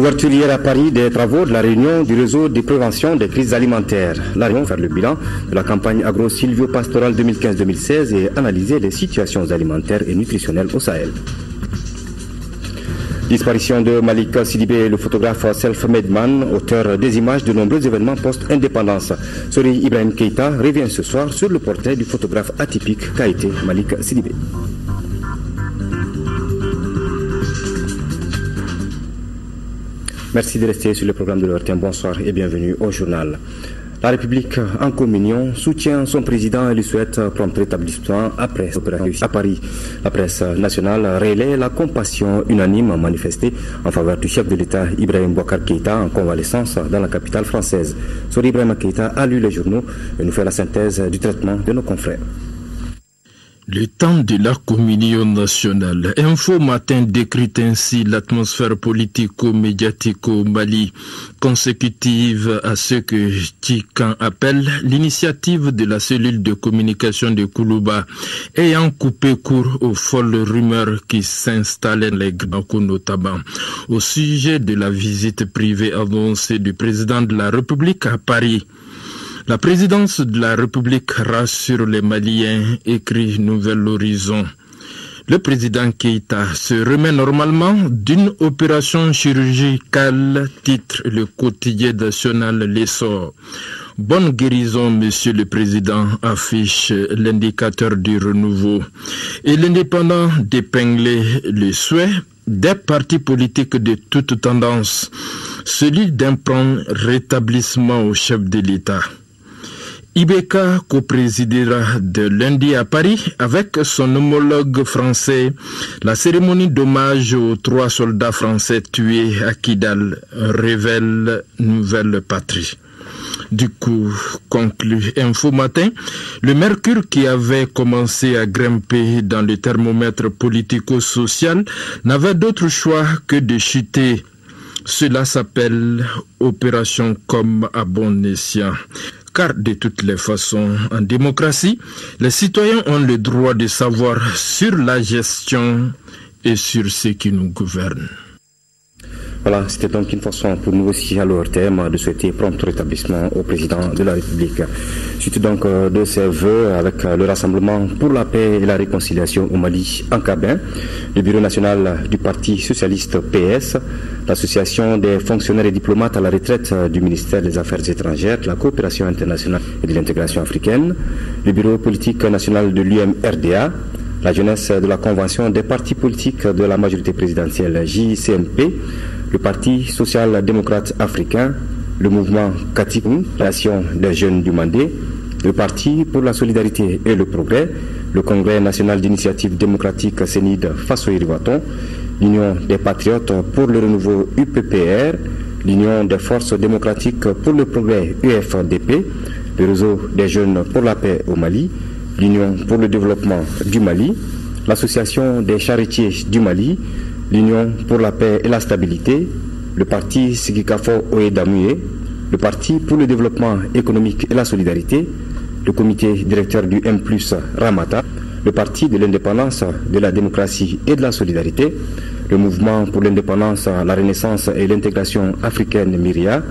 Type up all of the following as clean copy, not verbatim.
Ouverture hier à Paris des travaux de la réunion du réseau de prévention des crises alimentaires. La réunion faire le bilan de la campagne agro-silvio-pastorale 2015-2016 et analyser les situations alimentaires et nutritionnelles au Sahel. Disparition de Malik Sidibé, le photographe self-made man, auteur des images de nombreux événements post-indépendance. Sori Ibrahim Keïta revient ce soir sur le portrait du photographe atypique qu'a été Malik Sidibé. Merci de rester sur le programme de l'heure. Bonsoir et bienvenue au journal. La République en communion soutient son président et lui souhaite prompt rétablissement après l'opération à Paris. La presse nationale relaie la compassion unanime manifestée en faveur du chef de l'État Ibrahim Boubacar Keïta en convalescence dans la capitale française. Sori Ibrahim Keïta a lu les journaux et nous fait la synthèse du traitement de nos confrères. Le temps de la communion nationale. Info Matin décrit ainsi l'atmosphère politico-médiatique au Mali, consécutive à ce que Tikan appelle l'initiative de la cellule de communication de Koulouba, ayant coupé court aux folles rumeurs qui s'installaient les grands notamment au sujet de la visite privée annoncée du président de la République à Paris. La présidence de la République rassure les Maliens, écrit Nouvel Horizon. Le président Keïta se remet normalement d'une opération chirurgicale, titre le quotidien national L'Essor. Bonne guérison, monsieur le président, affiche l'indicateur du renouveau. Et l'indépendant d'épingler le souhait des partis politiques de toute tendance, celui d'un prompt rétablissement au chef de l'État. Ibeka coprésidera de lundi à Paris avec son homologue français la cérémonie d'hommage aux 3 soldats français tués à Kidal, révèle Nouvelle Patrie. Du coup, conclut Info Matin, le mercure qui avait commencé à grimper dans le thermomètre politico-social n'avait d'autre choix que de chuter. Cela s'appelle opération comme à bon escient. Car de toutes les façons, en démocratie, les citoyens ont le droit de savoir sur la gestion et sur ce qui nous gouverne. Voilà, c'était donc une façon pour nous aussi à l'ORTM de souhaiter prompt rétablissement au président de la République. Suite donc de ces vœux avec le Rassemblement pour la paix et la réconciliation au Mali en Cabin, le Bureau national du Parti socialiste PS, l'Association des fonctionnaires et diplomates à la retraite du ministère des Affaires étrangères, de la coopération internationale et de l'intégration africaine, le Bureau politique national de l'UMRDA, la jeunesse de la Convention des partis politiques de la majorité présidentielle JCMP, le Parti social-démocrate africain, le mouvement Katikou, l'Association des jeunes du Mandé, le Parti pour la solidarité et le progrès, le Congrès national d'initiative démocratique Sénide Fassoï-Rivaton, l'Union des patriotes pour le renouveau UPPR, l'Union des forces démocratiques pour le progrès UFDP, le réseau des jeunes pour la paix au Mali, l'Union pour le développement du Mali, l'Association des charretiers du Mali, l'Union pour la paix et la stabilité, le Parti Sigikafo Oedamoué, le Parti pour le développement économique et la solidarité, le comité directeur du M+, Ramata, le Parti de l'indépendance, de la démocratie et de la solidarité, le mouvement pour l'indépendance, la renaissance et l'intégration africaine Myria,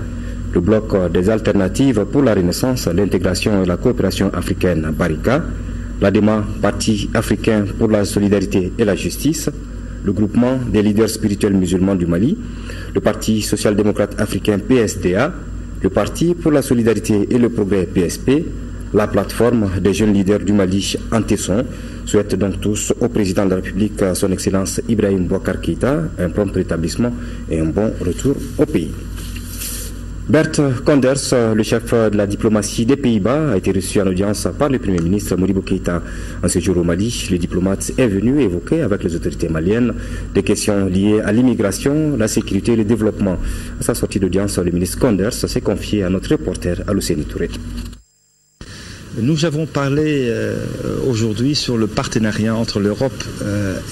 le bloc des alternatives pour la renaissance, l'intégration et la coopération africaine Barika, l'ADEMA, Parti africain pour la solidarité et la justice, le groupement des leaders spirituels musulmans du Mali, le Parti social-démocrate africain PSDA, le Parti pour la solidarité et le progrès PSP, la plateforme des jeunes leaders du Mali en Tesson, souhaitent donc tous au président de la République, son Excellence Ibrahim Boubacar Keïta, un prompt rétablissement et un bon retour au pays. Bert Koenders, le chef de la diplomatie des Pays-Bas, a été reçu en audience par le Premier ministre Modibo Keïta. En ce jour au Mali, le diplomate est venu évoquer avec les autorités maliennes des questions liées à l'immigration, la sécurité et le développement. À sa sortie d'audience, le ministre Koenders s'est confié à notre reporter Alousseni Touré. Nous avons parlé aujourd'hui sur le partenariat entre l'Europe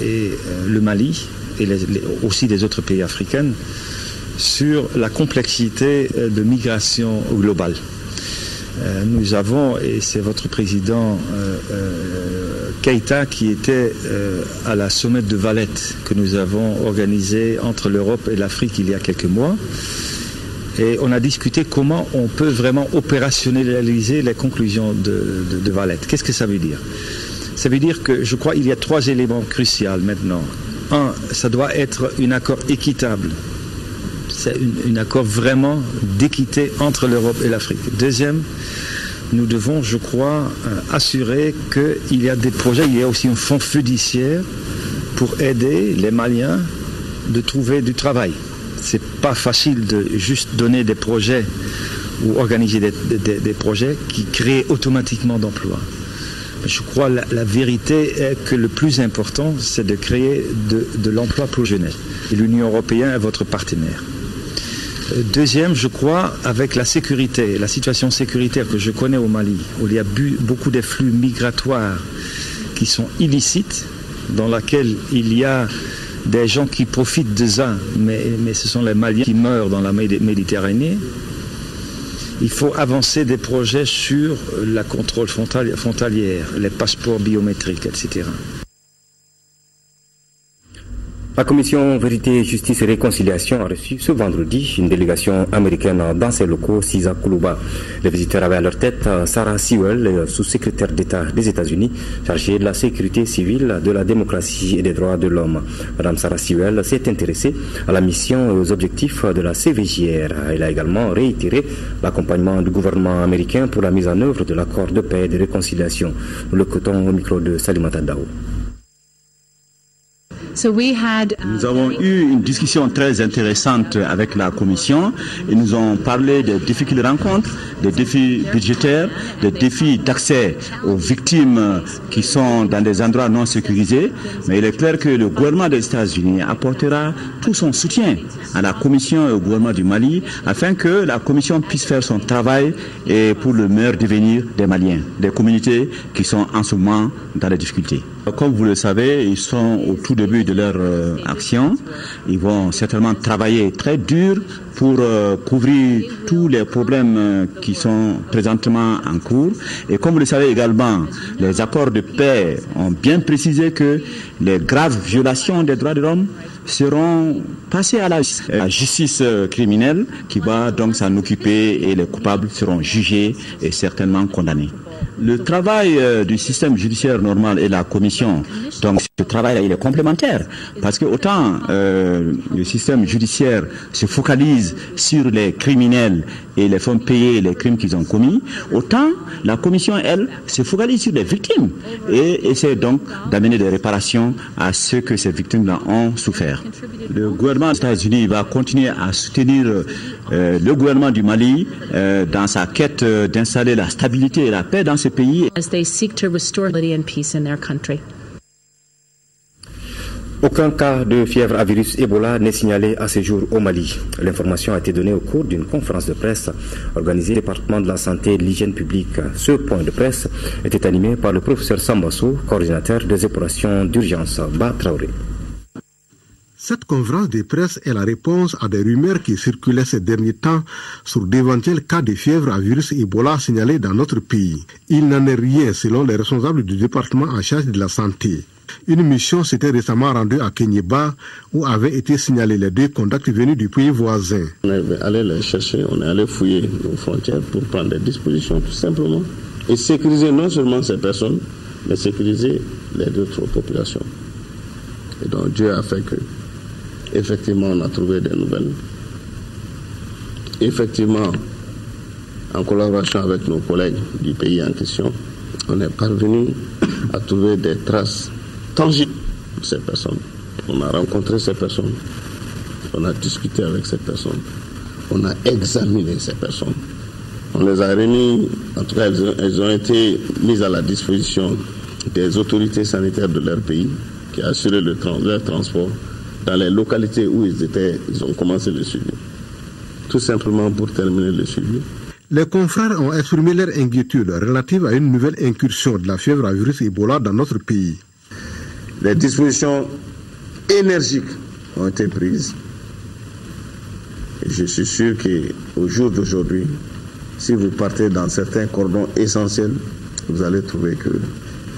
et le Mali, et aussi les autres pays africains, sur la complexité de migration globale. nous avons, et c'est votre président Keïta qui était à la sommet de Valette que nous avons organisé entre l'Europe et l'Afrique il y a quelques mois. Et on a discuté comment on peut vraiment opérationnaliser les conclusions de Valette. Qu'est-ce que ça veut dire? Ça veut dire que je crois qu'il y a 3 éléments cruciaux maintenant. Un, ça doit être un accord équitable. C'est un accord vraiment d'équité entre l'Europe et l'Afrique. Deuxième, nous devons, je crois, assurer qu'il y a des projets, il y a aussi un fonds fiduciaire pour aider les Maliens de trouver du travail. C'est pas facile de juste donner des projets ou organiser des projets qui créent automatiquement d'emplois. Je crois que la vérité est que le plus important, c'est de créer de l'emploi pour les jeunes. Et l'Union européenne est votre partenaire. Deuxième, je crois, avec la sécurité, la situation sécuritaire que je connais au Mali, où il y a beaucoup de flux migratoires qui sont illicites, dans laquelle il y a des gens qui profitent de ça, mais ce sont les Maliens qui meurent dans la Méditerranée. Il faut avancer des projets sur la contrôle frontalière, les passeports biométriques, etc. La commission Vérité, Justice et Réconciliation a reçu ce vendredi une délégation américaine dans ses locaux, Sisa Koulouba. Les visiteurs avaient à leur tête Sarah Sewell, sous-secrétaire d'État des États-Unis, chargée de la sécurité civile, de la démocratie et des droits de l'homme. Madame Sarah Sewell s'est intéressée à la mission et aux objectifs de la CVJR. Elle a également réitéré l'accompagnement du gouvernement américain pour la mise en œuvre de l'accord de paix et de réconciliation. Nous l'écoutons au micro de Salimata Dao. Nous avons eu une discussion très intéressante avec la Commission et nous avons parlé des défis qu'ils rencontrent, des défis budgétaires, des défis d'accès aux victimes qui sont dans des endroits non sécurisés. Mais il est clair que le gouvernement des États-Unis apportera tout son soutien à la Commission et au gouvernement du Mali afin que la Commission puisse faire son travail et pour le meilleur devenir des Maliens, des communautés qui sont en ce moment dans les difficultés. Comme vous le savez, ils sont au tout début de leur action. Ils vont certainement travailler très dur pour couvrir tous les problèmes qui sont présentement en cours. Et comme vous le savez également, les accords de paix ont bien précisé que les graves violations des droits de l'homme seront passées à la justice criminelle qui va donc s'en occuper et les coupables seront jugés et certainement condamnés. Le travail du système judiciaire normal et la commission, donc ce travail-là, il est complémentaire parce que autant le système judiciaire se focalise sur les criminels et les font payer les crimes qu'ils ont commis, autant la commission, elle, se focalise sur les victimes et essaie donc d'amener des réparations à ceux que ces victimes-là ont souffert. Le gouvernement des États-Unis va continuer à soutenir le gouvernement du Mali dans sa quête d'installer la stabilité et la paix dans ce pays. Aucun cas de fièvre à virus Ebola n'est signalé à ce jour au Mali. L'information a été donnée au cours d'une conférence de presse organisée au département de la santé et de l'hygiène publique. Ce point de presse était animé par le professeur Sambassou, coordinateur des opérations d'urgence Ba Traoré. Cette conférence de presse est la réponse à des rumeurs qui circulaient ces derniers temps sur d'éventuels cas de fièvre à virus Ebola signalés dans notre pays. Il n'en est rien selon les responsables du département en charge de la santé. Une mission s'était récemment rendue à Kenyeba où avaient été signalés les 2 contacts venus du pays voisin. On est allé les chercher, on est allé fouiller nos frontières pour prendre des dispositions tout simplement et sécuriser non seulement ces personnes, mais sécuriser les autres populations. Et donc Dieu a fait que effectivement on a trouvé des nouvelles. Effectivement, en collaboration avec nos collègues du pays en question, on est parvenu à trouver des traces tangibles de ces personnes. On a rencontré ces personnes, on a discuté avec ces personnes, on a examiné ces personnes. On les a remis, en tout cas elles ont été mises à la disposition des autorités sanitaires de leur pays qui assuraient leur transport dans les localités où ils ont commencé le suivi. Tout simplement pour terminer le suivi. Les confrères ont exprimé leur inquiétude relative à une nouvelle incursion de la fièvre à virus Ebola dans notre pays. Les dispositions énergiques ont été prises. Et je suis sûr qu'au jour d'aujourd'hui, Si vous partez dans certains cordons essentiels, vous allez trouver que,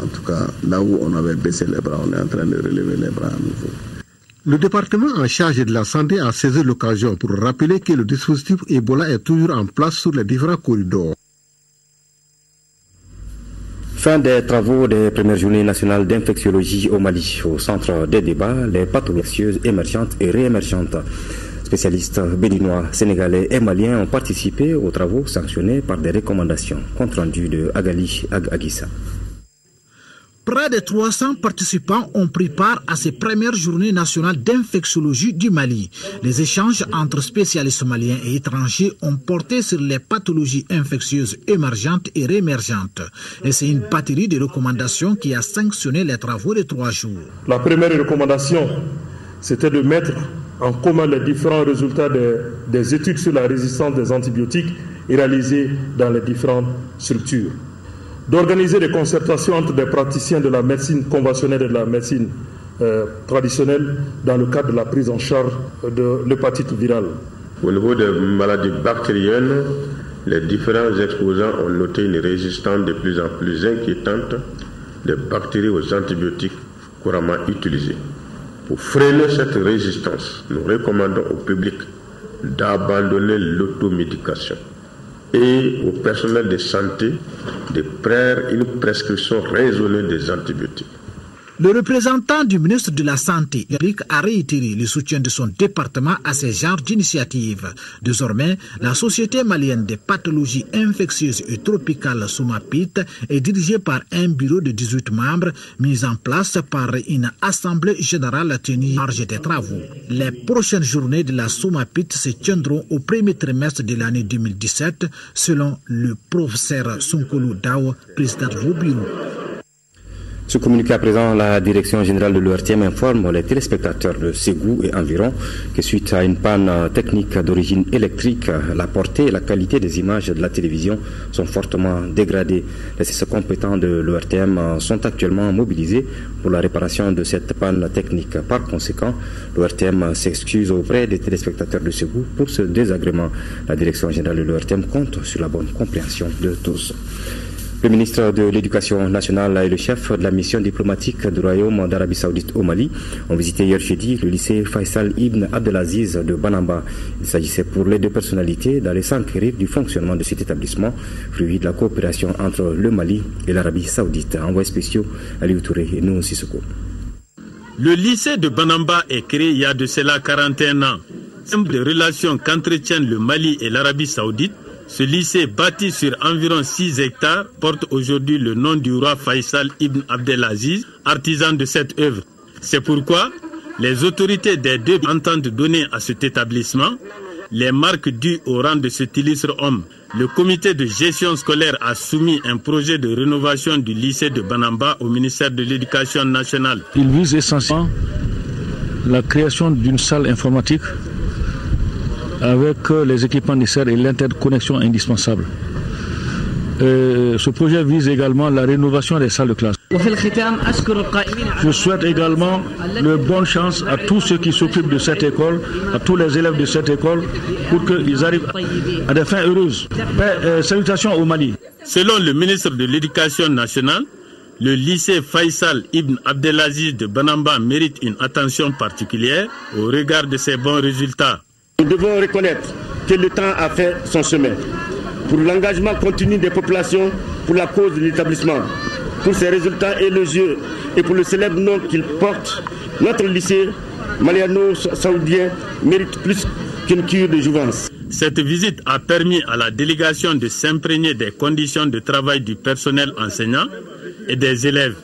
en tout cas, là où on avait baissé les bras, on est en train de relever les bras à nouveau. Le département en charge de la santé a saisi l'occasion pour rappeler que le dispositif Ebola est toujours en place sur les différents corridors. Fin des travaux des premières journées nationales d'infectiologie au Mali. Au centre des débats, les pathologies émergentes et réémergentes. Spécialistes béninois, sénégalais et maliens ont participé aux travaux sanctionnés par des recommandations. Compte rendu de Agali Agissa. Près de 300 participants ont pris part à ces premières journées nationales d'infectiologie du Mali. Les échanges entre spécialistes maliens et étrangers ont porté sur les pathologies infectieuses émergentes et réémergentes. Et c'est une batterie de recommandations qui a sanctionné les travaux de 3 jours. La première recommandation, c'était de mettre en commun les différents résultats des études sur la résistance des antibiotiques réalisées dans les différentes structures. D'organiser des concertations entre des praticiens de la médecine conventionnelle et de la médecine traditionnelle dans le cadre de la prise en charge de l'hépatite virale. Au niveau des maladies bactériennes, les différents exposants ont noté une résistance de plus en plus inquiétante des bactéries aux antibiotiques couramment utilisés. Pour freiner cette résistance, nous recommandons au public d'abandonner l'automédication et au personnel de santé de faire une prescription raisonnée des antibiotiques. Le représentant du ministre de la Santé, Eric, a réitéré le soutien de son département à ces genres d'initiatives. Désormais, la Société malienne des pathologies infectieuses et tropicales SOMAPIT est dirigée par un bureau de 18 membres mis en place par une assemblée générale tenue en charge des travaux. Les prochaines journées de la SOMAPIT se tiendront au premier trimestre de l'année 2017, selon le professeur Sonkolo Dao, président du bureau. Ce communiqué à présent, la direction générale de l'ORTM informe les téléspectateurs de Ségou et environ que suite à une panne technique d'origine électrique, la portée et la qualité des images de la télévision sont fortement dégradées. Les services compétents de l'ORTM sont actuellement mobilisés pour la réparation de cette panne technique. Par conséquent, l'ORTM s'excuse auprès des téléspectateurs de Ségou pour ce désagrément. La direction générale de l'ORTM compte sur la bonne compréhension de tous. Le ministre de l'Éducation nationale et le chef de la mission diplomatique du Royaume d'Arabie Saoudite au Mali ont visité hier jeudi le lycée Faisal Ibn Abdelaziz de Banamba. Il s'agissait pour les deux personnalités d'aller s'enquérir du fonctionnement de cet établissement, fruit de la coopération entre le Mali et l'Arabie Saoudite. Envoyé spéciaux Aliou Touré et nous Sissoko. Le lycée de Banamba est créé il y a de cela 41 ans. Symbole de relations qu'entretiennent le Mali et l'Arabie Saoudite, ce lycée, bâti sur environ 6 hectares, porte aujourd'hui le nom du roi Faisal Ibn Abdelaziz, artisan de cette œuvre. C'est pourquoi les autorités des deux entendent donner à cet établissement les marques dues au rang de cet illustre homme. Le comité de gestion scolaire a soumis un projet de rénovation du lycée de Banamba au ministère de l'Éducation nationale. Il vise essentiellement la création d'une salle informatique avec les équipements nécessaires et l'interconnexion indispensable. Ce projet vise également la rénovation des salles de classe. Je souhaite également de bonne chance à tous ceux qui s'occupent de cette école, à tous les élèves de cette école, pour qu'ils arrivent à des fins heureuses. Salutations au Mali. Selon le ministre de l'Éducation nationale, le lycée Faisal Ibn Abdelaziz de Banamba mérite une attention particulière au regard de ses bons résultats. Nous devons reconnaître que le temps a fait son chemin. Pour l'engagement continu des populations, pour la cause de l'établissement, pour ses résultats élogieux et pour le célèbre nom qu'il porte, notre lycée maliano-saoudien mérite plus qu'une cure de jouvence. Cette visite a permis à la délégation de s'imprégner des conditions de travail du personnel enseignant et des élèves.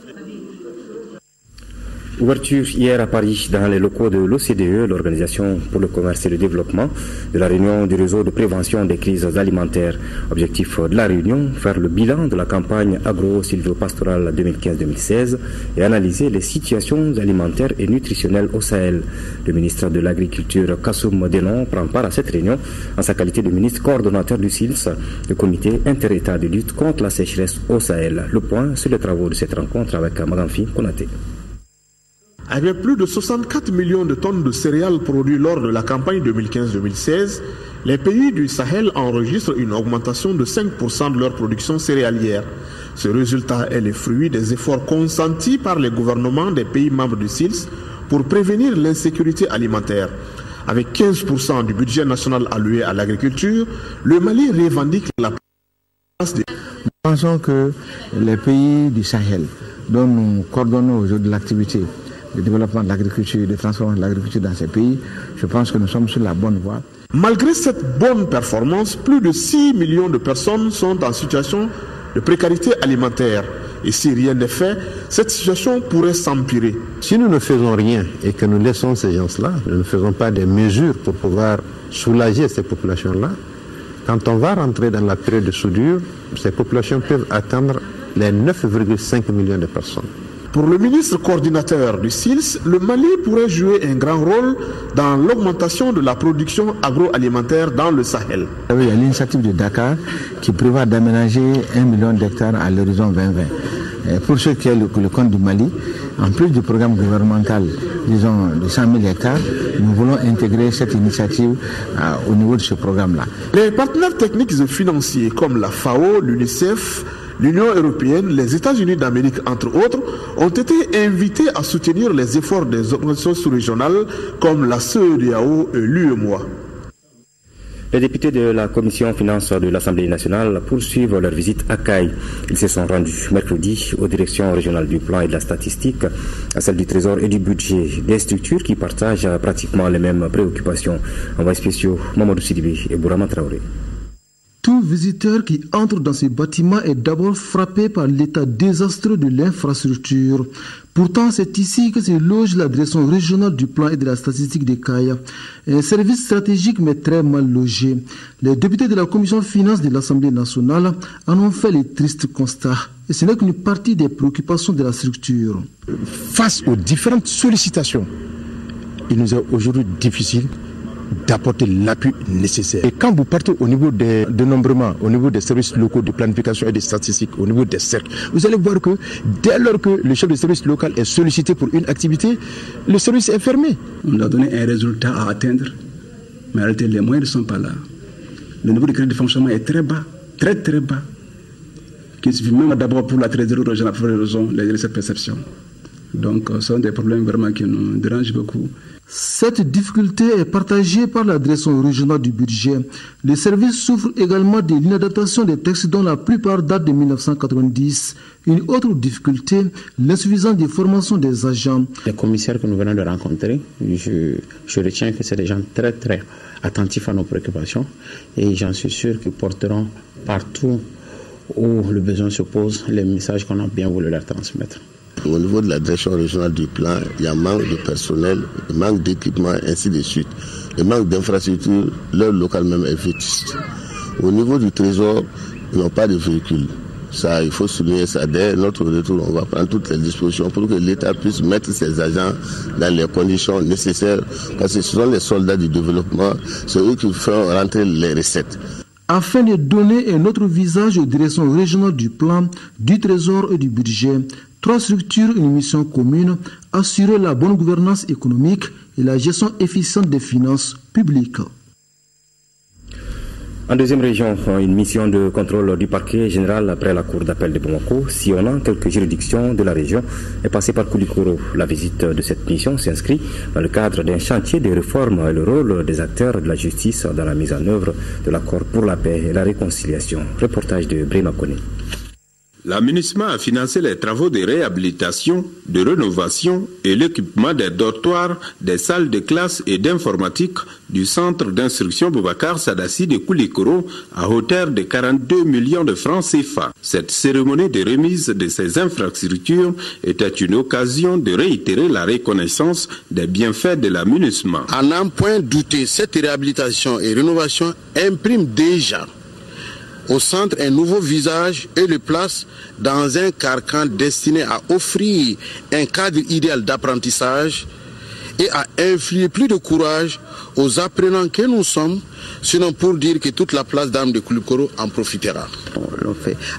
Ouverture hier à Paris dans les locaux de l'OCDE, l'Organisation pour le commerce et le développement, de la réunion du réseau de prévention des crises alimentaires. Objectif de la réunion, faire le bilan de la campagne agro-silvopastorale 2015-2016 et analyser les situations alimentaires et nutritionnelles au Sahel. Le ministre de l'Agriculture, Kassoum Denon, prend part à cette réunion en sa qualité de ministre coordonnateur du SILS, le comité inter-État de lutte contre la sécheresse au Sahel. Le point sur les travaux de cette rencontre avec Magamfi Konaté. Avec plus de 64 millions de tonnes de céréales produites lors de la campagne 2015-2016 Les pays du Sahel enregistrent une augmentation de 5% de leur production céréalière. Ce résultat est le fruit des efforts consentis par les gouvernements des pays membres du SILS pour prévenir l'insécurité alimentaire. Avec 15% du budget national alloué à l'agriculture, le Mali revendique la place des... Nous pensons que les pays du Sahel, dont nous coordonnons aujourd'hui l'activité de développement de l'agriculture, de transformation de l'agriculture dans ces pays, je pense que nous sommes sur la bonne voie. Malgré cette bonne performance, plus de 6 millions de personnes sont en situation de précarité alimentaire. Et si rien n'est fait, cette situation pourrait s'empirer. Si nous ne faisons rien et que nous laissons ces gens-là, nous ne faisons pas des mesures pour pouvoir soulager ces populations-là, quand on va rentrer dans la période de soudure, ces populations peuvent atteindre les 9,5 millions de personnes. Pour le ministre coordinateur du SILS, le Mali pourrait jouer un grand rôle dans l'augmentation de la production agroalimentaire dans le Sahel. Il y a l'initiative de Dakar qui prévoit d'aménager 1 million d'hectares à l'horizon 2020. Et pour ce qui est le compte du Mali, en plus du programme gouvernemental, disons, de 100 000 hectares, nous voulons intégrer cette initiative au niveau de ce programme-là. Les partenaires techniques et financiers comme la FAO, l'UNICEF, l'Union européenne, les États-Unis d'Amérique, entre autres, ont été invités à soutenir les efforts des organisations sous-régionales comme la CEDEAO et l'UEMOA. Les députés de la Commission Finances de l'Assemblée nationale poursuivent leur visite à Caille. Ils se sont rendus mercredi aux directions régionales du plan et de la statistique, à celle du Trésor et du budget, des structures qui partagent pratiquement les mêmes préoccupations. Envoyés spéciaux, Mamadou Sidibé et Bourama Traoré. Tout visiteur qui entre dans ces bâtiments est d'abord frappé par l'état désastreux de l'infrastructure. Pourtant, c'est ici que se loge la direction régionale du plan et de la statistique des Kaya. Un service stratégique mais très mal logé. Les députés de la commission finances de l'Assemblée nationale en ont fait les tristes constats. Et ce n'est qu'une partie des préoccupations de la structure. Face aux différentes sollicitations, il nous est aujourd'hui difficile d'apporter l'appui nécessaire. Et quand vous partez au niveau des dénombrements, au niveau des services locaux de planification et de statistiques, au niveau des cercles, vous allez voir que dès lors que le chef de service local est sollicité pour une activité, le service est fermé. On a donné un résultat à atteindre, mais en réalité les moyens ne sont pas là. Le niveau de crédit de fonctionnement est très bas, très très bas. Il suffit même d'abord pour la trésorerie régionale pour cette perception. Donc ce sont des problèmes vraiment qui nous dérangent beaucoup. Cette difficulté est partagée par la direction régionale du budget. Les services souffrent également de l'inadaptation des textes dont la plupart datent de 1990. Une autre difficulté, l'insuffisance des formations des agents. Les commissaires que nous venons de rencontrer, je retiens que c'est des gens très très attentifs à nos préoccupations et j'en suis sûr qu'ils porteront partout où le besoin se pose les messages qu'on a bien voulu leur transmettre. Au niveau de la direction régionale du plan, il y a manque de personnel, manque d'équipement, ainsi de suite. Le manque d'infrastructures, leur local même est vétuste. Au niveau du trésor, ils n'ont pas de véhicules. Ça, il faut souligner ça. Dès notre retour, on va prendre toutes les dispositions pour que l'État puisse mettre ses agents dans les conditions nécessaires. Parce que ce sont les soldats du développement, c'est eux qui font rentrer les recettes. Afin de donner un autre visage aux directions régionales du plan, du trésor et du budget, 3 structures, une mission commune, assurer la bonne gouvernance économique et la gestion efficiente des finances publiques. En deuxième région, une mission de contrôle du parquet général après la cour d'appel de Bamako, sillonnant quelques juridictions de la région, est passée par Koulikoro. La visite de cette mission s'inscrit dans le cadre d'un chantier de réforme et le rôle des acteurs de la justice dans la mise en œuvre de l'accord pour la paix et la réconciliation. Reportage de Brema Kone. La MINUSMA a financé les travaux de réhabilitation, de rénovation et l'équipement des dortoirs, des salles de classe et d'informatique du centre d'instruction Boubacar Sadassi de Koulikoro à hauteur de 42 millions de francs CFA. Cette cérémonie de remise de ces infrastructures était une occasion de réitérer la reconnaissance des bienfaits de la MINUSMA. À n'en point douter, cette réhabilitation et rénovation imprime déjà au centre un nouveau visage et le place dans un carcan destiné à offrir un cadre idéal d'apprentissage et à infliger plus de courage aux apprenants que nous sommes, sinon pour dire que toute la place d'armes de Koulikoro en profitera.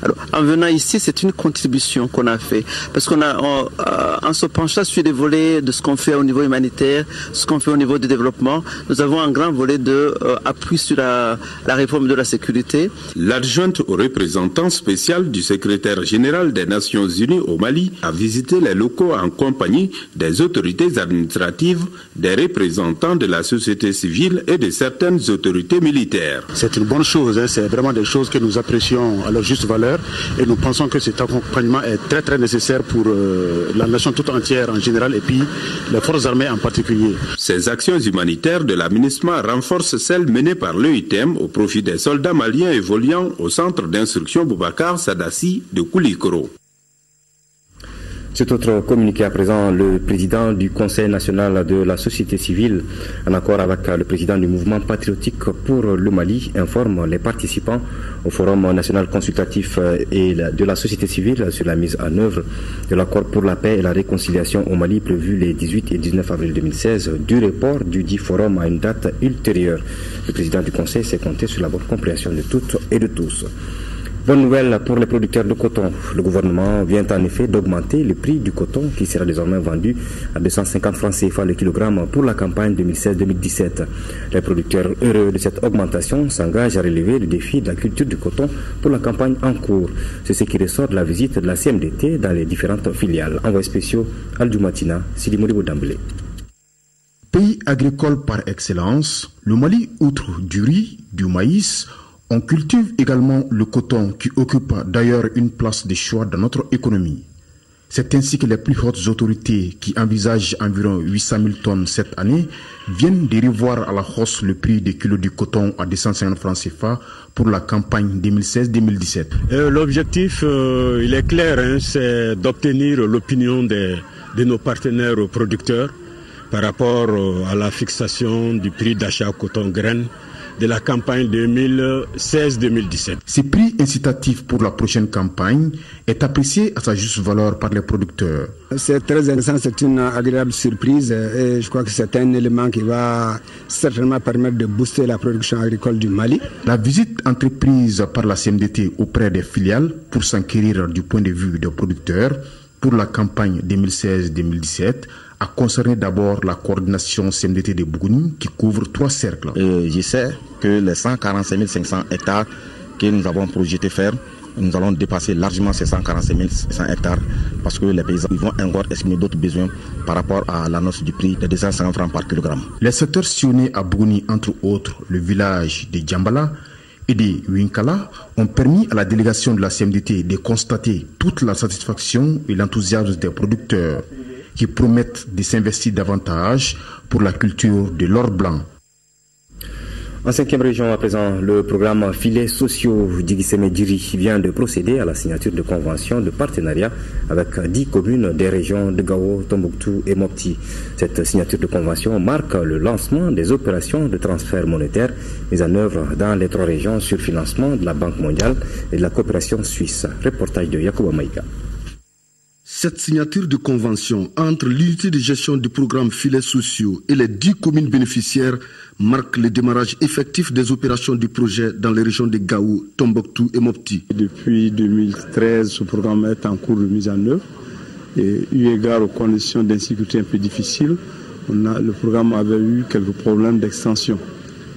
Alors, en venant ici, c'est une contribution qu'on a fait, parce en se penchant sur les volets de ce qu'on fait au niveau humanitaire, ce qu'on fait au niveau du développement, nous avons un grand volet d'appui sur la réforme de la sécurité. L'adjointe au représentant spécial du secrétaire général des Nations Unies au Mali a visité les locaux en compagnie des autorités administratives, des représentants de la société civile et de certaines autorités militaires. C'est une bonne chose, c'est vraiment des choses que nous apprécions à leur juste valeur et nous pensons que cet accompagnement est très très nécessaire pour la nation toute entière en général et puis les forces armées en particulier. Ces actions humanitaires de la MINUSMA renforcent celles menées par l'EUTM au profit des soldats maliens évoluant au centre d'instruction Boubacar Sadassi de Koulikoro. Cet autre communiqué à présent, le président du Conseil national de la société civile, en accord avec le président du mouvement patriotique pour le Mali, informe les participants au Forum national consultatif et de la société civile sur la mise en œuvre de l'accord pour la paix et la réconciliation au Mali prévu les 18 et 19 avril 2016 du report du dit forum à une date ultérieure. Le président du Conseil s'est compté sur la bonne compréhension de toutes et de tous. Bonne nouvelle pour les producteurs de coton. Le gouvernement vient en effet d'augmenter le prix du coton qui sera désormais vendu à 250 francs CFA le kilogramme pour la campagne 2016-2017. Les producteurs heureux de cette augmentation s'engagent à relever le défi de la culture du coton pour la campagne en cours. C'est ce qui ressort de la visite de la CMDT dans les différentes filiales. Envoyé spéciaux Al-Doumatina, Sidi Modibo Dambélé. Pays agricole par excellence, le Mali, outre du riz, du maïs, on cultive également le coton qui occupe d'ailleurs une place de choix dans notre économie. C'est ainsi que les plus hautes autorités qui envisagent environ 800 000 tonnes cette année viennent de revoir à la hausse le prix des kilos du coton à 250 francs CFA pour la campagne 2016-2017. L'objectif, il est clair, c'est d'obtenir l'opinion de nos partenaires producteurs par rapport à la fixation du prix d'achat coton graines de la campagne 2016-2017. Ce prix incitatif pour la prochaine campagne est apprécié à sa juste valeur par les producteurs. C'est très intéressant, c'est une agréable surprise et je crois que c'est un élément qui va certainement permettre de booster la production agricole du Mali. La visite entreprise par la CMDT auprès des filiales pour s'enquérir du point de vue des producteurs pour la campagne 2016-2017 a concerné d'abord la coordination CMDT de Bougouni qui couvre 3 cercles. Je sais que les 145 500 hectares que nous avons projeté faire, nous allons dépasser largement ces 145 500 hectares parce que les paysans vont encore exprimer d'autres besoins par rapport à l'annonce du prix de 250 francs par kilogramme. Les secteurs sillonnés à Bougouni, entre autres le village de Djambala et de Winkala, ont permis à la délégation de la CMDT de constater toute la satisfaction et l'enthousiasme des producteurs qui promettent de s'investir davantage pour la culture de l'or blanc. En 5e région, à présent, le programme Filets sociaux d'Iguissémédiri vient de procéder à la signature de conventions de partenariat avec 10 communes des régions de Gao, Tombouctou et Mopti. Cette signature de convention marque le lancement des opérations de transfert monétaire mises en œuvre dans les 3 régions sur financement de la Banque mondiale et de la coopération suisse. Reportage de Yacouba Maïka. Cette signature de convention entre l'unité de gestion du programme Filets sociaux et les 10 communes bénéficiaires marque le démarrage effectif des opérations du projet dans les régions de Gao, Tombouctou et Mopti. Depuis 2013, ce programme est en cours de mise en œuvre et eu égard aux conditions d'insécurité un peu difficiles, le programme avait eu quelques problèmes d'extension.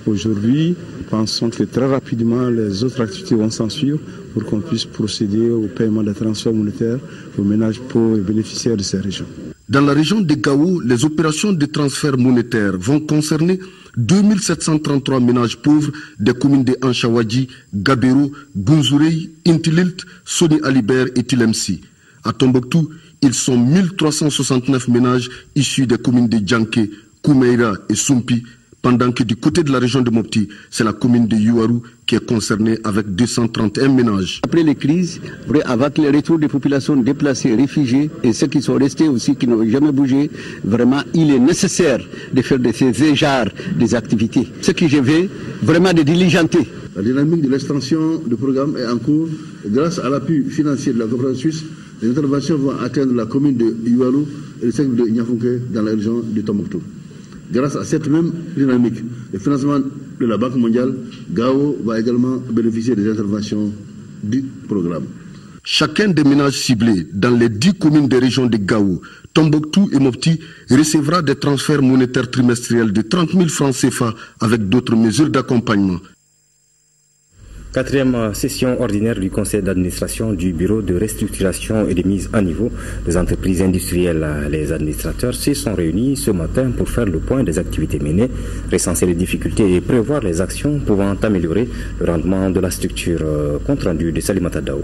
Aujourd'hui, nous pensons que très rapidement les autres activités vont s'en suivre pour qu'on puisse procéder au paiement des transferts monétaires aux ménages pauvres et bénéficiaires de ces régions. Dans la région de Gao, les opérations de transfert monétaire vont concerner 2733 ménages pauvres des communes de Anchawadji, Gabero, Gunzurei, Intililt, Soni Alibert et Tilemsi. À Tombouctou, ils sont 1369 ménages issus des communes de Djanké, Koumeira et Sumpi, pendant que du côté de la région de Mopti, c'est la commune de Youarou qui est concernée avec 231 ménages. Après les crises, avec le retour des populations déplacées, réfugiées et ceux qui sont restés aussi, qui n'ont jamais bougé, vraiment il est nécessaire de faire de ces égards des activités. Ce que je veux, vraiment de diligenter. La dynamique de l'extension du programme est en cours grâce à l'appui financier de la coopération suisse. Les interventions vont atteindre la commune de Yualu et le secteur de Niafunke dans la région de Tombouctou. Grâce à cette même dynamique, le financement de la Banque mondiale, Gao va également bénéficier des interventions du programme. Chacun des ménages ciblés dans les 10 communes des régions de Gao, Tombouctou et Mopti recevra des transferts monétaires trimestriels de 30 000 francs CFA avec d'autres mesures d'accompagnement. Quatrième session ordinaire du conseil d'administration du bureau de restructuration et de mise à niveau des entreprises industrielles. Les administrateurs se sont réunis ce matin pour faire le point des activités menées, recenser les difficultés et prévoir les actions pouvant améliorer le rendement de la structure. Compte rendu de Salimata Dao.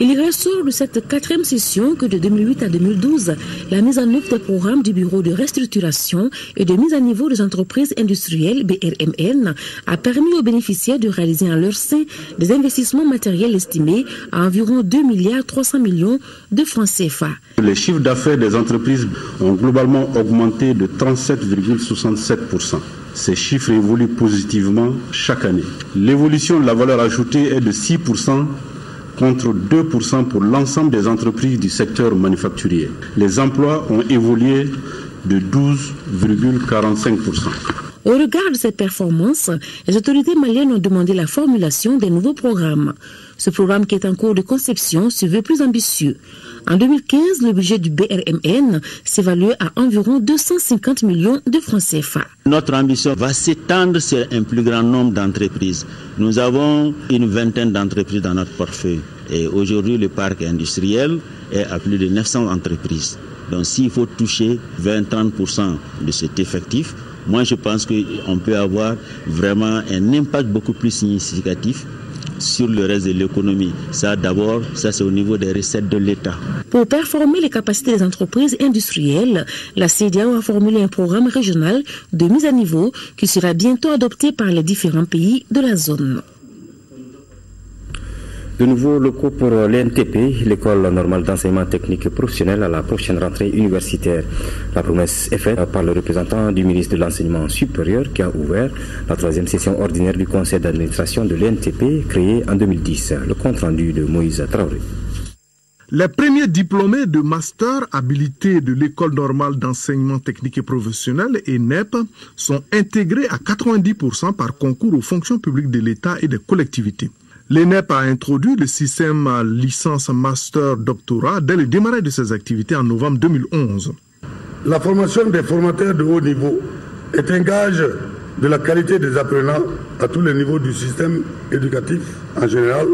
Il ressort de cette quatrième session que de 2008 à 2012, la mise en œuvre des programmes du Bureau de restructuration et de mise à niveau des entreprises industrielles BRMN a permis aux bénéficiaires de réaliser en leur sein des investissements matériels estimés à environ 2,3 milliards de francs CFA. Les chiffres d'affaires des entreprises ont globalement augmenté de 37,67%. Ces chiffres évoluent positivement chaque année. L'évolution de la valeur ajoutée est de 6%. Contre 2% pour l'ensemble des entreprises du secteur manufacturier. Les emplois ont évolué de 12,45%. Au regard de ces performances, les autorités maliennes ont demandé la formulation des nouveaux programmes. Ce programme qui est en cours de conception se veut plus ambitieux. En 2015, le budget du BRMN s'évalue à environ 250 millions de francs CFA. Notre ambition va s'étendre sur un plus grand nombre d'entreprises. Nous avons une vingtaine d'entreprises dans notre portefeuille. Et aujourd'hui, le parc industriel est à plus de 900 entreprises. Donc s'il faut toucher 20-30% de cet effectif, moi je pense qu'on peut avoir vraiment un impact beaucoup plus significatif sur le reste de l'économie. Ça d'abord, ça c'est au niveau des recettes de l'État. Pour performer les capacités des entreprises industrielles, la CEDEAO a formulé un programme régional de mise à niveau qui sera bientôt adopté par les différents pays de la zone. De nouveaux locaux pour l'ENTP, l'école normale d'enseignement technique et professionnel à la prochaine rentrée universitaire. La promesse est faite par le représentant du ministre de l'Enseignement supérieur qui a ouvert la troisième session ordinaire du conseil d'administration de l'ENTP créé en 2010. Le compte rendu de Moïse Traoré. Les premiers diplômés de master habilités de l'école normale d'enseignement technique et professionnel ENEP sont intégrés à 90% par concours aux fonctions publiques de l'État et des collectivités. L'ENEP a introduit le système licence master doctorat dès le démarrage de ses activités en novembre 2011. La formation des formateurs de haut niveau est un gage de la qualité des apprenants à tous les niveaux du système éducatif en général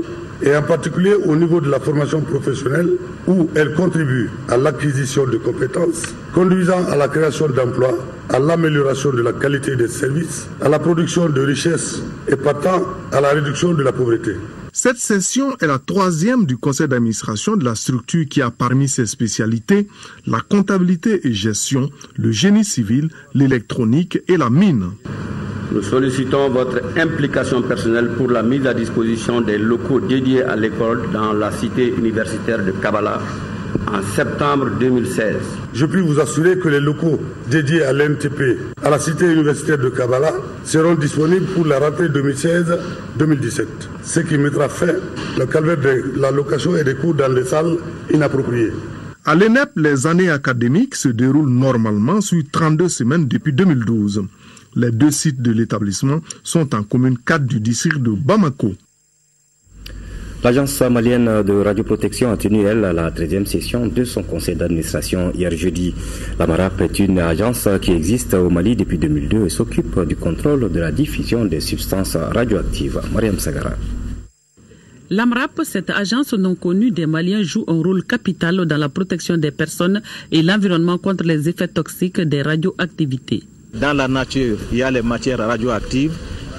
et en particulier au niveau de la formation professionnelle où elle contribue à l'acquisition de compétences conduisant à la création d'emplois, à l'amélioration de la qualité des services, à la production de richesses et partant à la réduction de la pauvreté. Cette session est la troisième du conseil d'administration de la structure qui a parmi ses spécialités la comptabilité et gestion, le génie civil, l'électronique et la mine. Nous sollicitons votre implication personnelle pour la mise à disposition des locaux dédiés à l'école dans la cité universitaire de Kabala en septembre 2016. Je puis vous assurer que les locaux dédiés à l'NTP à la cité universitaire de Kabala seront disponibles pour la rentrée 2016-2017, ce qui mettra fin au calvaire de la location et des cours dans les salles inappropriées. À l'ENEP, les années académiques se déroulent normalement sur 32 semaines depuis 2012. Les deux sites de l'établissement sont en commune 4 du district de Bamako. L'agence malienne de radioprotection a tenu, elle, la 13e session de son conseil d'administration hier jeudi. La MARAP est une agence qui existe au Mali depuis 2002 et s'occupe du contrôle de la diffusion des substances radioactives. Mariam Sagara. L'AMRAP, cette agence non connue des Maliens, joue un rôle capital dans la protection des personnes et l'environnement contre les effets toxiques des radioactivités. Dans la nature, il y a les matières radioactives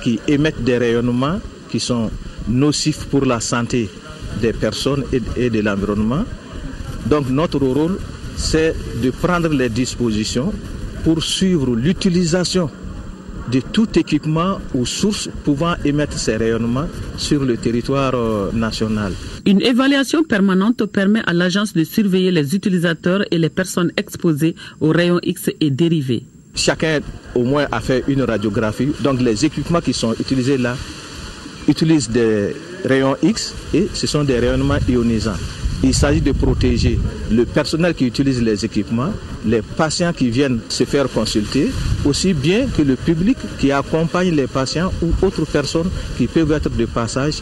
qui émettent des rayonnements qui sont nocifs pour la santé des personnes et de l'environnement. Donc notre rôle, c'est de prendre les dispositions pour suivre l'utilisation de tout équipement ou source pouvant émettre ces rayonnements sur le territoire national. Une évaluation permanente permet à l'agence de surveiller les utilisateurs et les personnes exposées aux rayons X et dérivés. Chacun au moins a fait une radiographie, donc les équipements qui sont utilisés là utilisent des rayons X et ce sont des rayonnements ionisants. Il s'agit de protéger le personnel qui utilise les équipements, les patients qui viennent se faire consulter, aussi bien que le public qui accompagne les patients ou autres personnes qui peuvent être de passage.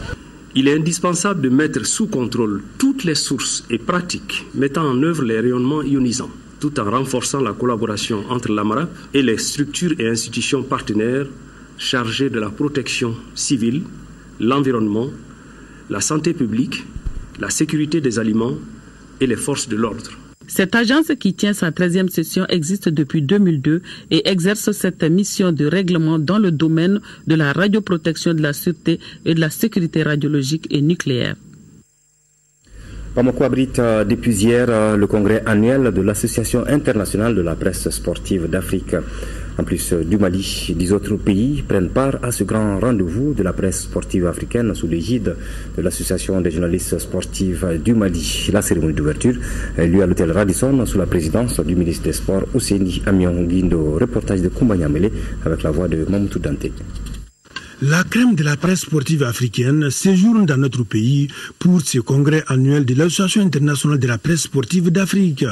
Il est indispensable de mettre sous contrôle toutes les sources et pratiques mettant en œuvre les rayonnements ionisants, tout en renforçant la collaboration entre l'AMRAP et les structures et institutions partenaires chargées de la protection civile, l'environnement, la santé publique, la sécurité des aliments et les forces de l'ordre. Cette agence qui tient sa 13e session existe depuis 2002 et exerce cette mission de règlement dans le domaine de la radioprotection, de la sûreté et de la sécurité radiologique et nucléaire. Bamako abrite depuis hier le congrès annuel de l'Association internationale de la presse sportive d'Afrique. En plus du Mali, 10 autres pays prennent part à ce grand rendez-vous de la presse sportive africaine sous l'égide de l'Association des journalistes sportifs du Mali. La cérémonie d'ouverture a lieu à l'hôtel Radisson sous la présidence du ministre des Sports Ousseini Amion Guindo. Reportage de Koumbanya Mele avec la voix de Mamoudou Dante. La crème de la presse sportive africaine séjourne dans notre pays pour ce congrès annuel de l'Association internationale de la presse sportive d'Afrique.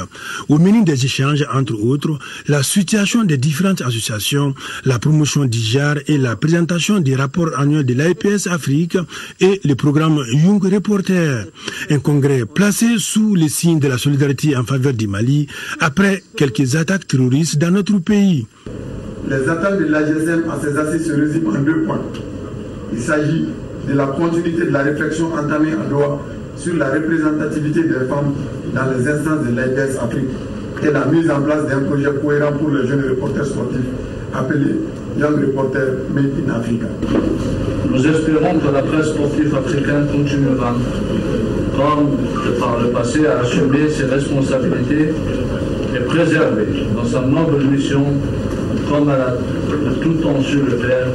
Au menu des échanges, entre autres, la situation des différentes associations, la promotion du genre et la présentation des rapports annuels de l'APS Afrique et le programme Young Reporter. Un congrès placé sous le signe de la solidarité en faveur du Mali après quelques attaques terroristes dans notre pays. Les attaques de l'AGSM à ces assises se résument en 2 points. Il s'agit de la continuité de la réflexion entamée à Doha sur la représentativité des femmes dans les instances de l'APS Afrique et la mise en place d'un projet cohérent pour les jeunes reporters sportifs appelé Young Reporter Made in Africa. Nous espérons que la presse sportive africaine continuera, comme par le passé, à assumer ses responsabilités et préserver dans sa noble mission, comme elle a tout le temps su le faire,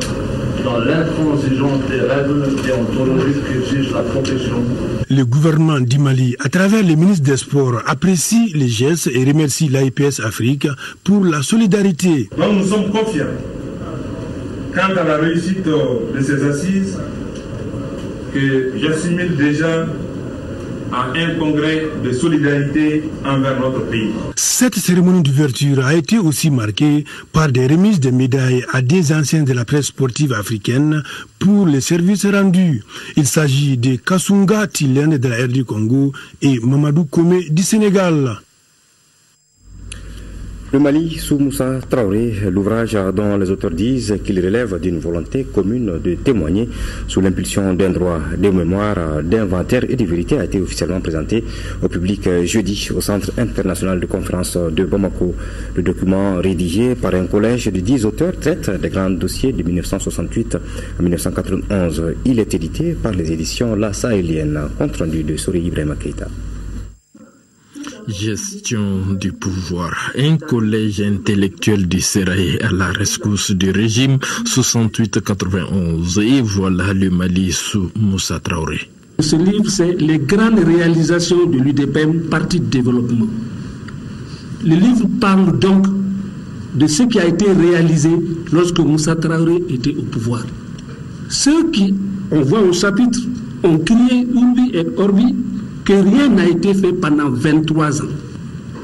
dans l'intransigeance des règles déontologiques qu'exige la profession. Le gouvernement du Mali, à travers le ministre des Sports, apprécie les gestes et remercie l'APS Afrique pour la solidarité. Donc nous sommes confiants quant à la réussite de ces assises que j'assimile déjà à un congrès de solidarité envers notre pays. Cette cérémonie d'ouverture a été aussi marquée par des remises de médailles à des anciens de la presse sportive africaine pour les services rendus. Il s'agit de Kassunga Tilène de la R du Congo et Mamadou Kome du Sénégal. Le Mali sous Moussa Traoré, l'ouvrage dont les auteurs disent qu'il relève d'une volonté commune de témoigner sous l'impulsion d'un droit de mémoire, d'inventaire et de vérité a été officiellement présenté au public jeudi au Centre international de conférence de Bamako. Le document rédigé par un collège de 10 auteurs traite des grands dossiers de 1968 à 1991. Il est édité par les éditions La Sahélienne, compte rendu de Souri Ibrahima Keita. Gestion du pouvoir. Un collège intellectuel du Serail à la rescousse du régime 68-91. Et voilà le Mali sous Moussa Traoré. Ce livre, c'est les grandes réalisations de l'UDPM, parti de développement. Le livre parle donc de ce qui a été réalisé lorsque Moussa Traoré était au pouvoir. Ceux qui, on voit au chapitre, ont crié Urbi et Orbi, que rien n'a été fait pendant 23 ans.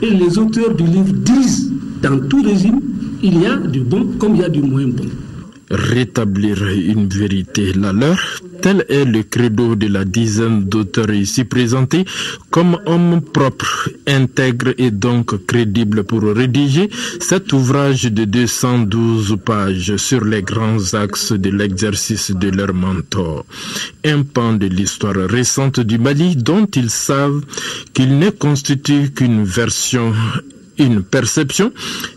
Et les auteurs du livre disent, dans tout régime, il y a du bon comme il y a du moins bon. Rétablir une vérité, la leur, tel est le credo de la dizaine d'auteurs ici présentés comme hommes propres, intègres et donc crédibles pour rédiger cet ouvrage de 212 pages sur les grands axes de l'exercice de leur mentor. Un pan de l'histoire récente du Mali dont ils savent qu'il ne constitue qu'une version, une perception,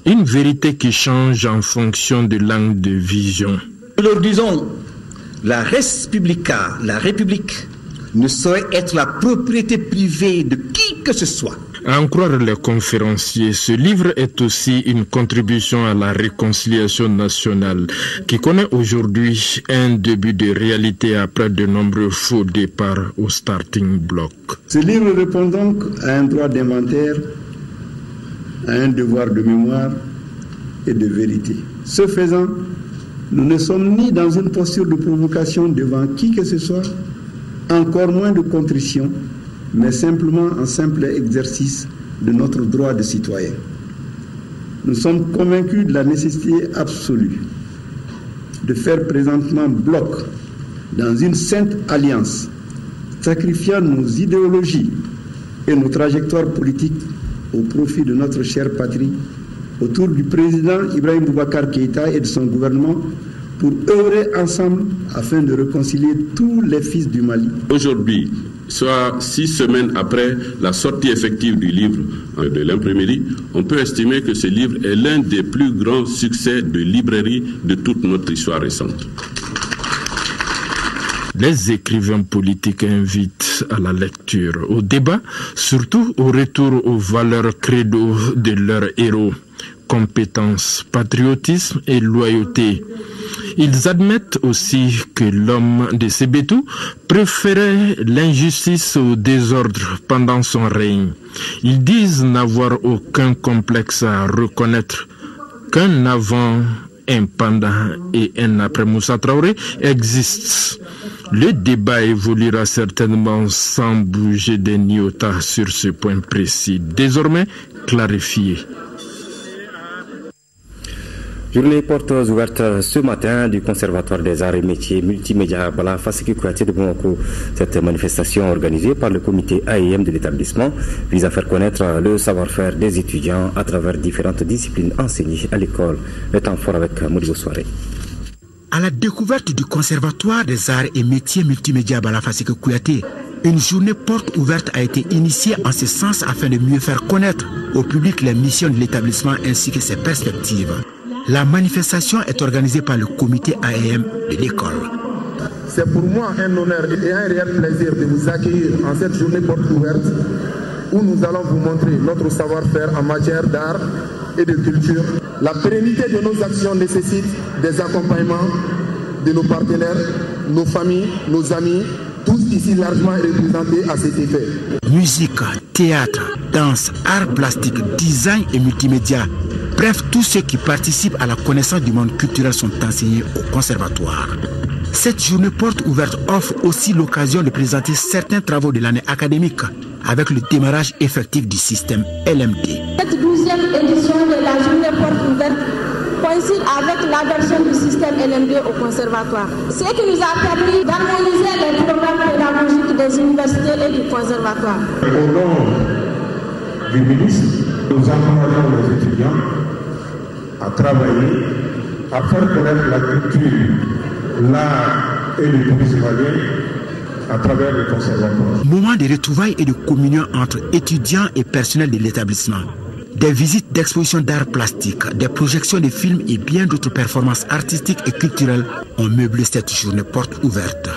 une vérité qui change en fonction de l'angle de vision. Nous leur disons, la res publica, la République, ne saurait être la propriété privée de qui que ce soit. À en croire les conférenciers, ce livre est aussi une contribution à la réconciliation nationale qui connaît aujourd'hui un début de réalité après de nombreux faux départs au starting block. Ce livre répond donc à un droit d'inventaire, à un devoir de mémoire et de vérité. Ce faisant, Nous ne sommes ni dans une posture de provocation devant qui que ce soit, encore moins de contrition, mais simplement un simple exercice de notre droit de citoyen. Nous sommes convaincus de la nécessité absolue de faire présentement bloc dans une sainte alliance, sacrifiant nos idéologies et nos trajectoires politiques au profit de notre chère patrie, autour du président Ibrahim Boubacar Keïta et de son gouvernement, pour œuvrer ensemble afin de réconcilier tous les fils du Mali. Aujourd'hui, soit 6 semaines après la sortie effective du livre de l'imprimerie, on peut estimer que ce livre est l'un des plus grands succès de librairie de toute notre histoire récente. Les écrivains politiques invitent à la lecture, au débat, surtout au retour aux valeurs credo de leurs héros, compétence, patriotisme et loyauté. Ils admettent aussi que l'homme de Sébétou préférait l'injustice au désordre pendant son règne. Ils disent n'avoir aucun complexe à reconnaître qu'un avant, un pendant et un après Moussa Traoré existent. Le débat évoluera certainement sans bouger d'un iota sur ce point précis, désormais clarifié. Journée portes ouvertes ce matin du Conservatoire des Arts et Métiers Multimédia Bala Fasiki Kouyaté de Bamako. Cette manifestation organisée par le comité AEM de l'établissement vise à faire connaître le savoir-faire des étudiants à travers différentes disciplines enseignées à l'école. Le temps fort avec Modibo Soirée. À la découverte du Conservatoire des Arts et Métiers Multimédia Bala Fasiki Kouyaté, une journée porte ouverte a été initiée en ce sens afin de mieux faire connaître au public les missions de l'établissement ainsi que ses perspectives. La manifestation est organisée par le comité AEM de l'école. C'est pour moi un honneur et un réel plaisir de vous accueillir en cette journée porte ouverte où nous allons vous montrer notre savoir-faire en matière d'art et de culture. La pérennité de nos actions nécessite des accompagnements de nos partenaires, nos familles, nos amis, tous ici largement représentés à cet effet. Musique, théâtre, danse, arts plastiques, design et multimédia. Bref, tous ceux qui participent à la connaissance du monde culturel sont enseignés au conservatoire. Cette journée porte ouverte offre aussi l'occasion de présenter certains travaux de l'année académique avec le démarrage effectif du système LMD. Cette 12e édition de la journée porte ouverte coïncide avec l'adoption du système LMD au conservatoire, ce qui nous a permis d'harmoniser les programmes pédagogiques des universités et du conservatoire. Au nom du ministre, nous encourageons les étudiants à travailler, à faire connaître la culture, l'art et le tourisme malien à travers le conservatoire. Moment de retrouvailles et de communion entre étudiants et personnel de l'établissement. Des visites d'expositions d'art plastique, des projections de films et bien d'autres performances artistiques et culturelles ont meublé cette journée porte ouverte.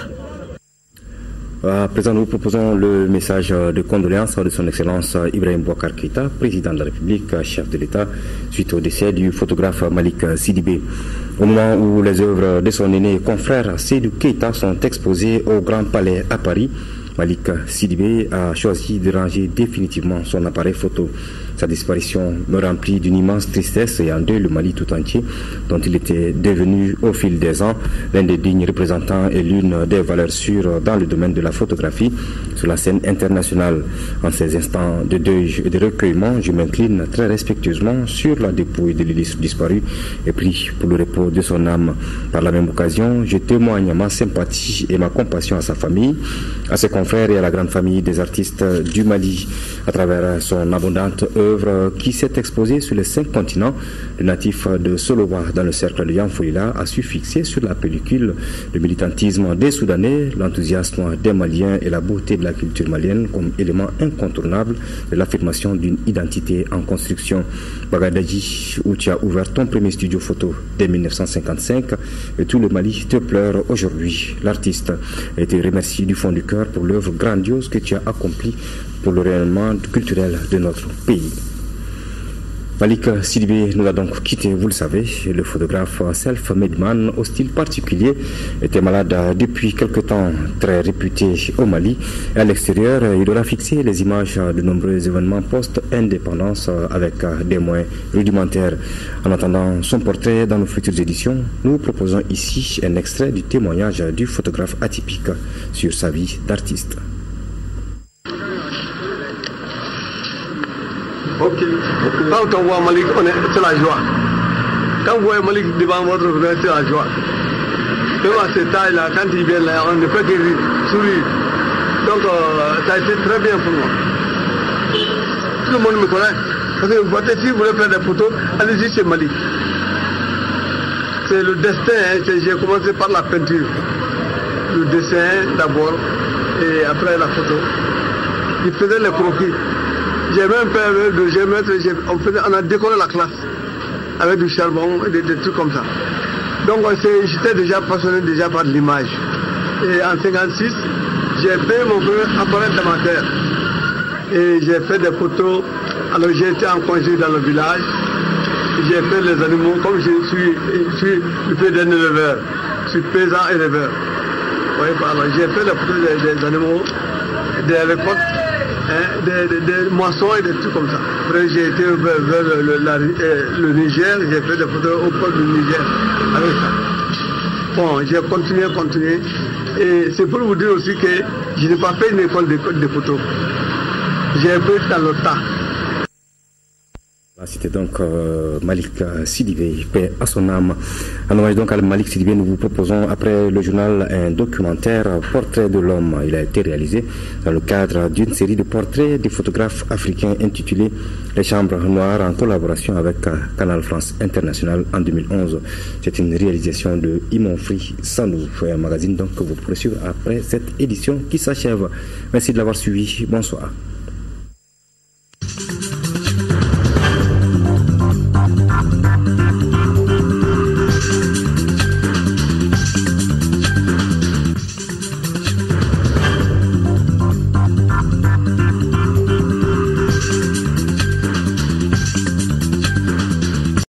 À présent, nous proposons le message de condoléances de son Excellence Ibrahim Boubacar Keïta, président de la République, chef de l'État, suite au décès du photographe Malik Sidibé. Au moment où les œuvres de son aîné confrère Seydou Keïta sont exposées au Grand Palais à Paris, Malik Sidibé a choisi de ranger définitivement son appareil photo. Sa disparition me remplit d'une immense tristesse et endeuille le Mali tout entier, dont il était devenu au fil des ans l'un des dignes représentants et l'une des valeurs sûres dans le domaine de la photographie sur la scène internationale. En ces instants de deuil et de recueillement, je m'incline très respectueusement sur la dépouille de l'illustre disparu et prie pour le repos de son âme. Par la même occasion, je témoigne ma sympathie et ma compassion à sa famille, à ses confrères et à la grande famille des artistes du Mali, à travers son abondante œuvre qui s'est exposée sur les 5 continents. Le natif de Solowa, dans le cercle de Yanfolila, a su fixer sur la pellicule le militantisme des Soudanais, l'enthousiasme des Maliens et la beauté de la culture malienne comme élément incontournable de l'affirmation d'une identité en construction. Bagadaji, où tu as ouvert ton premier studio photo dès 1955 et tout le Mali te pleure aujourd'hui. L'artiste a été remercié du fond du cœur pour l'œuvre grandiose que tu as accomplie pour le rayonnement culturel de notre pays. Malik Sidibé nous a donc quitté, vous le savez. Le photographe self-made man au style particulier était malade depuis quelque temps, très réputé au Mali. Et à l'extérieur, il aura fixé les images de nombreux événements post-indépendance avec des moyens rudimentaires. En attendant son portrait dans nos futures éditions, nous vous proposons ici un extrait du témoignage du photographe atypique sur sa vie d'artiste. Ok. Quand on voit Malik, c'est la joie. Quand vous voyez Malik devant votre fenêtre, c'est la joie. Même à cette taille-là, quand il vient là, on ne peut que sourire. Donc, ça a été très bien pour moi. Tout le monde me connaît. Parce que si vous voulez faire des photos, allez-y chez Malik. C'est le destin. Hein. J'ai commencé par la peinture. Le dessin d'abord, et après la photo. Il faisait les croquis. J'ai même fait de géomètre, on a décoré la classe avec du charbon et des trucs comme ça. Donc j'étais déjà passionné par l'image. Et en 1956, j'ai fait mon premier appareil amateur. Et j'ai fait des photos. Alors j'ai été en congé dans le village. J'ai fait les animaux, comme je suis le père d'un éleveur. Je suis paysan éleveur. Alors j'ai fait les photos des animaux, des récoltes. Des moissons et des trucs comme ça. Après j'ai été vers le Niger, j'ai fait des photos au port du Niger avec ça. Bon, j'ai continué. Et c'est pour vous dire aussi que je n'ai pas fait une école de photos. J'ai appris dans le tas. C'était donc Malik Sidibé, paix à son âme. En hommage donc à Malik Sidibé, nous vous proposons après le journal un documentaire Portrait de l'homme. Il a été réalisé dans le cadre d'une série de portraits des photographes africains intitulée Les Chambres Noires en collaboration avec Canal France International en 2011. C'est une réalisation de Imon Free Sanou, un magazine donc que vous pourrez suivre après cette édition qui s'achève. Merci de l'avoir suivi. Bonsoir.